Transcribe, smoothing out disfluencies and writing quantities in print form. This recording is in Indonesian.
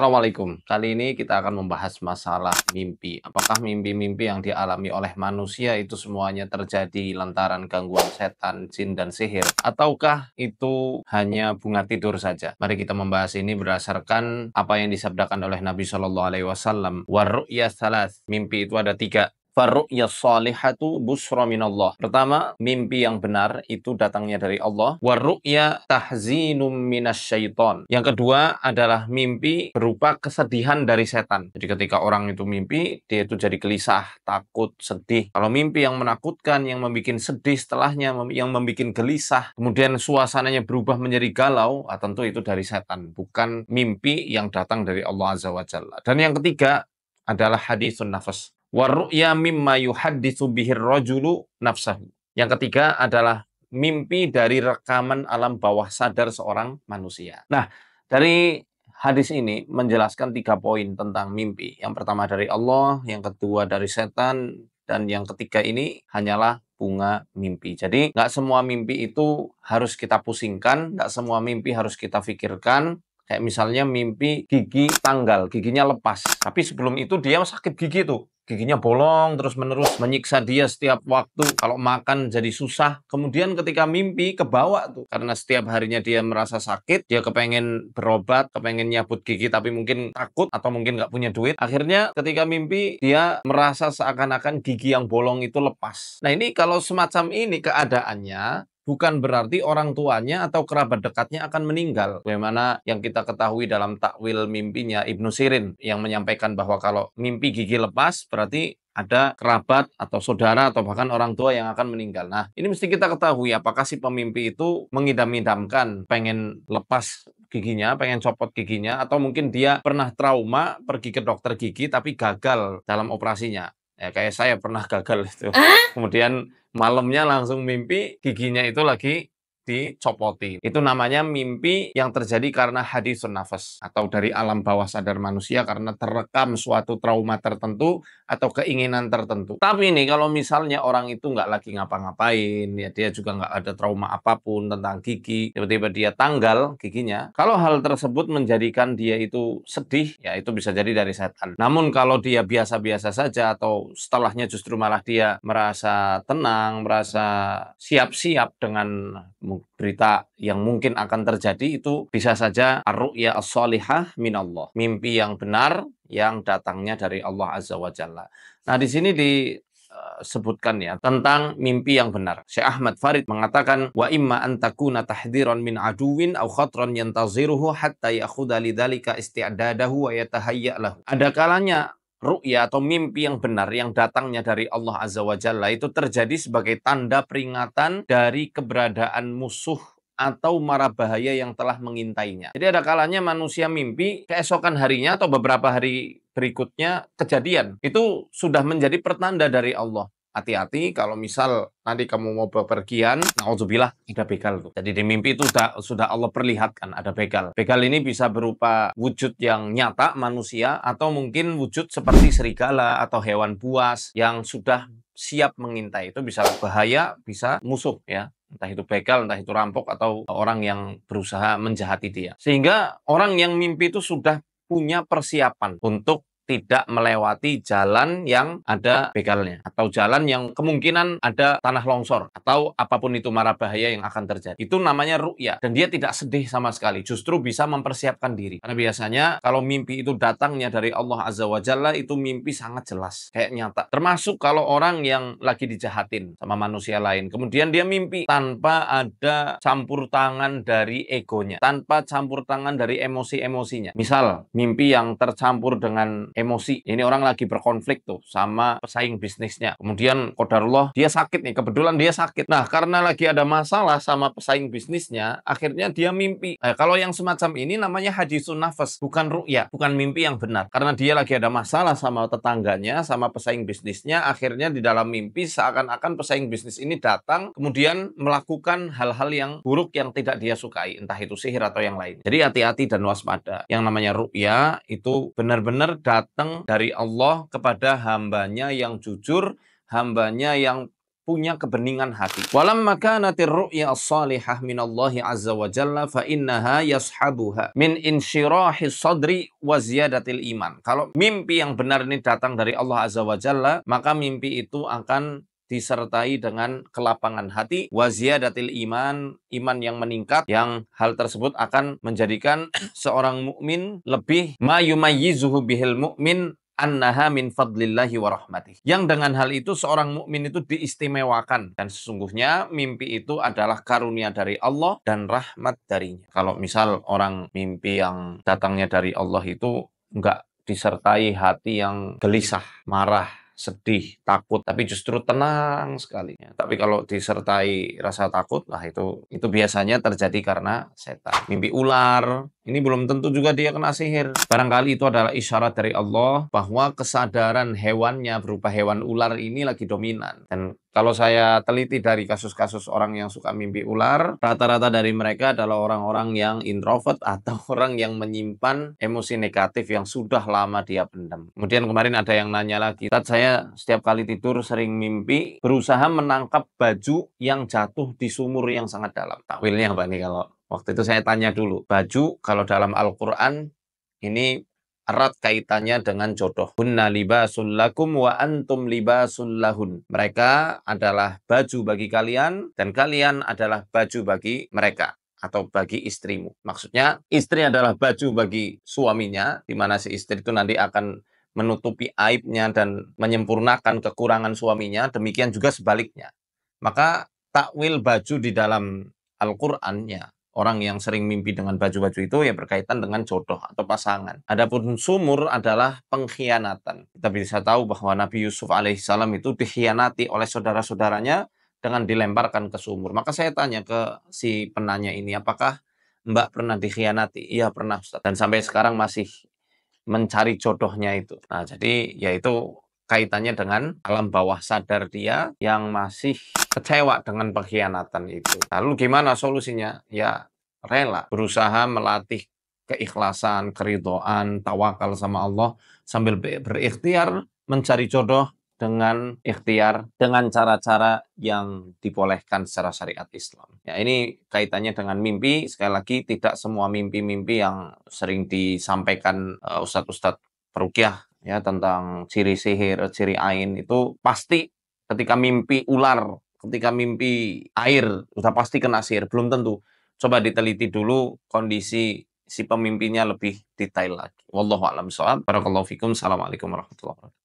Assalamualaikum. Kali ini kita akan membahas masalah mimpi. Apakah mimpi-mimpi yang dialami oleh manusia itu semuanya terjadi lantaran gangguan setan, jin, dan sihir? Ataukah itu hanya bunga tidur saja? Mari kita membahas ini berdasarkan apa yang disabdakan oleh Nabi Shallallahu Alaihi Wasallam. Warru'ya salas. Mimpi itu ada tiga. Farru'ya salihatu busra minallah. Pertama, mimpi yang benar itu datangnya dari Allah. Warru'ya tahzinum minasyaiton. Yang kedua adalah mimpi berupa kesedihan dari setan. Jadi ketika orang itu mimpi, dia itu jadi gelisah, takut, sedih. Kalau mimpi yang menakutkan, yang membuat sedih setelahnya, yang membuat gelisah, kemudian suasananya berubah menjadi galau, tentu itu dari setan. Bukan mimpi yang datang dari Allah Azza wa Jalla. Dan yang ketiga adalah hadisun nafas. Warru'ya mimma yuhadditsu bihir rajulu nafsahu. Yang ketiga adalah mimpi dari rekaman alam bawah sadar seorang manusia. Nah, dari hadis ini menjelaskan 3 poin tentang mimpi. Yang pertama dari Allah, yang kedua dari setan, dan yang ketiga ini hanyalah bunga mimpi. Jadi, nggak semua mimpi itu harus kita pusingkan, nggak semua mimpi harus kita pikirkan. Kayak misalnya mimpi gigi tanggal, giginya lepas. Tapi sebelum itu dia sakit gigi tuh. Giginya bolong terus-menerus menyiksa dia setiap waktu. Kalau makan jadi susah. Kemudian ketika mimpi kebawa tuh. Karena setiap harinya dia merasa sakit. Dia kepengen berobat, kepengen nyabut gigi tapi mungkin takut atau mungkin nggak punya duit. Akhirnya ketika mimpi dia merasa seakan-akan gigi yang bolong itu lepas. Nah ini kalau semacam ini keadaannya, bukan berarti orang tuanya atau kerabat dekatnya akan meninggal. Bagaimana yang kita ketahui dalam takwil mimpinya Ibnu Sirin yang menyampaikan bahwa kalau mimpi gigi lepas berarti ada kerabat atau saudara atau bahkan orang tua yang akan meninggal. Nah, ini mesti kita ketahui apakah si pemimpi itu mengidam-idamkan pengen lepas giginya, pengen copot giginya, atau mungkin dia pernah trauma pergi ke dokter gigi tapi gagal dalam operasinya. Ya, kayak saya pernah gagal itu. Kemudian malamnya langsung mimpi giginya itu lagi dicopoti. Itu namanya mimpi yang terjadi karena hadisun nafas atau dari alam bawah sadar manusia karena terekam suatu trauma tertentu atau keinginan tertentu. Tapi nih kalau misalnya orang itu nggak lagi ngapa-ngapain, ya dia juga nggak ada trauma apapun tentang gigi, tiba-tiba dia tanggal giginya. Kalau hal tersebut menjadikan dia itu sedih, ya itu bisa jadi dari setan. Namun kalau dia biasa-biasa saja atau setelahnya justru malah dia merasa tenang, merasa siap-siap dengan berita yang mungkin akan terjadi, itu bisa saja ar-ru'ya as-salihah minallah. Mimpi yang benar yang datangnya dari Allah Azza wa Jalla. Nah, di sini disebutkan ya tentang mimpi yang benar. Syekh Ahmad Farid mengatakan wa imma an takuna tahdhiran min aduwin aw khatran yantaziruhu hatta ya'khudha lidzalika isti'dadahu wa yatahayya lahu. Ada kalanya ru'ya atau mimpi yang benar yang datangnya dari Allah Azza wa Jalla itu terjadi sebagai tanda peringatan dari keberadaan musuh atau mara bahaya yang telah mengintainya. Jadi ada kalanya manusia mimpi keesokan harinya atau beberapa hari berikutnya kejadian. Itu sudah menjadi pertanda dari Allah. Hati-hati kalau misal nanti kamu mau bepergian, naudzubillah, ada begal tuh. Jadi di mimpi itu sudah Allah perlihatkan ada begal. Begal ini bisa berupa wujud yang nyata manusia atau mungkin wujud seperti serigala atau hewan buas yang sudah siap mengintai. Itu bisa bahaya, bisa musuh ya. Entah itu begal, entah itu rampok atau orang yang berusaha menjahati dia. Sehingga orang yang mimpi itu sudah punya persiapan untuk tidak melewati jalan yang ada begalnya atau jalan yang kemungkinan ada tanah longsor atau apapun itu mara bahaya yang akan terjadi. Itu namanya ru'ya dan dia tidak sedih sama sekali, justru bisa mempersiapkan diri. Karena biasanya kalau mimpi itu datangnya dari Allah Azza wa Jalla itu mimpi sangat jelas, kayak nyata. Termasuk kalau orang yang lagi dijahatin sama manusia lain, kemudian dia mimpi tanpa ada campur tangan dari egonya, tanpa campur tangan dari emosi-emosinya. Misal, mimpi yang tercampur dengan emosi. Ini orang lagi berkonflik tuh sama pesaing bisnisnya. Kemudian qadarullah dia sakit nih, kebetulan dia sakit. Nah, karena lagi ada masalah sama pesaing bisnisnya, akhirnya dia mimpi. Nah, kalau yang semacam ini namanya hadisun nafas, bukan ru'ya, bukan mimpi yang benar. Karena dia lagi ada masalah sama tetangganya, sama pesaing bisnisnya, akhirnya di dalam mimpi seakan-akan pesaing bisnis ini datang, kemudian melakukan hal-hal yang buruk yang tidak dia sukai, entah itu sihir atau yang lain. Jadi hati-hati dan waspada. Yang namanya ru'ya itu benar-benar datang dari Allah kepada hambanya yang jujur, hambanya yang punya kebeningan hati. Walamma kanatir ru'ya as-salihah minallahi azza wa jalla fa innaha yashabuha min insyirahis sadri wa ziyadatil iman. Kalau mimpi yang benar ini datang dari Allah azza wa jalla, maka mimpi itu akan disertai dengan kelapangan hati, wa ziyadatil iman, iman yang meningkat, yang hal tersebut akan menjadikan seorang mukmin lebih ma yumayyizuhu bihil mu'min annaha min fadlillahi wa rahmatih. Yang dengan hal itu seorang mukmin itu diistimewakan, dan sesungguhnya mimpi itu adalah karunia dari Allah dan rahmat darinya. Kalau misal orang mimpi yang datangnya dari Allah itu enggak disertai hati yang gelisah, marah, sedih, takut, tapi justru tenang sekali. Tapi kalau disertai rasa takut, lah itu biasanya terjadi karena setan. Mimpi ular, ini belum tentu juga dia kena sihir. Barangkali itu adalah isyarat dari Allah bahwa kesadaran hewannya berupa hewan ular ini lagi dominan. Dan kalau saya teliti dari kasus-kasus orang yang suka mimpi ular, rata-rata dari mereka adalah orang-orang yang introvert atau orang yang menyimpan emosi negatif yang sudah lama dia pendam. Kemudian kemarin ada yang nanya lagi, "Tat, saya setiap kali tidur sering mimpi berusaha menangkap baju yang jatuh di sumur yang sangat dalam." Takwilnya apa nih kalau waktu itu saya tanya dulu. Baju kalau dalam Al-Quran ini erat kaitannya dengan jodoh. Hunna libasul lakum wa antum libasul lahun. Mereka adalah baju bagi kalian dan kalian adalah baju bagi mereka atau bagi istrimu. Maksudnya istri adalah baju bagi suaminya, di mana si istri itu nanti akan menutupi aibnya dan menyempurnakan kekurangan suaminya, demikian juga sebaliknya. Maka takwil baju di dalam Al-Qur'annya, orang yang sering mimpi dengan baju-baju itu ya berkaitan dengan jodoh atau pasangan. Adapun sumur adalah pengkhianatan. Kita bisa tahu bahwa Nabi Yusuf alaihissalam itu dikhianati oleh saudara-saudaranya dengan dilemparkan ke sumur. Maka saya tanya ke si penanya ini, apakah Mbak pernah dikhianati? Iya pernah, Ustaz. Dan sampai sekarang masih mencari jodohnya itu. Nah, jadi yaitu kaitannya dengan alam bawah sadar dia yang masih kecewa dengan pengkhianatan itu. Lalu gimana solusinya? Ya rela, berusaha melatih keikhlasan, keridhaan, tawakal sama Allah sambil berikhtiar mencari jodoh dengan ikhtiar, dengan cara-cara yang dibolehkan secara syariat Islam. Ya, ini kaitannya dengan mimpi. Sekali lagi, tidak semua mimpi-mimpi yang sering disampaikan ustadz-ustadz peruqyah ya tentang ciri sihir, ciri ain itu pasti ketika mimpi ular, ketika mimpi air, sudah pasti kena sihir. Belum tentu. Coba diteliti dulu kondisi si pemimpinya lebih detail lagi. Wallahu a'lam bishawab. Barakallahu fikum. Assalamualaikum warahmatullahi wabarakatuh.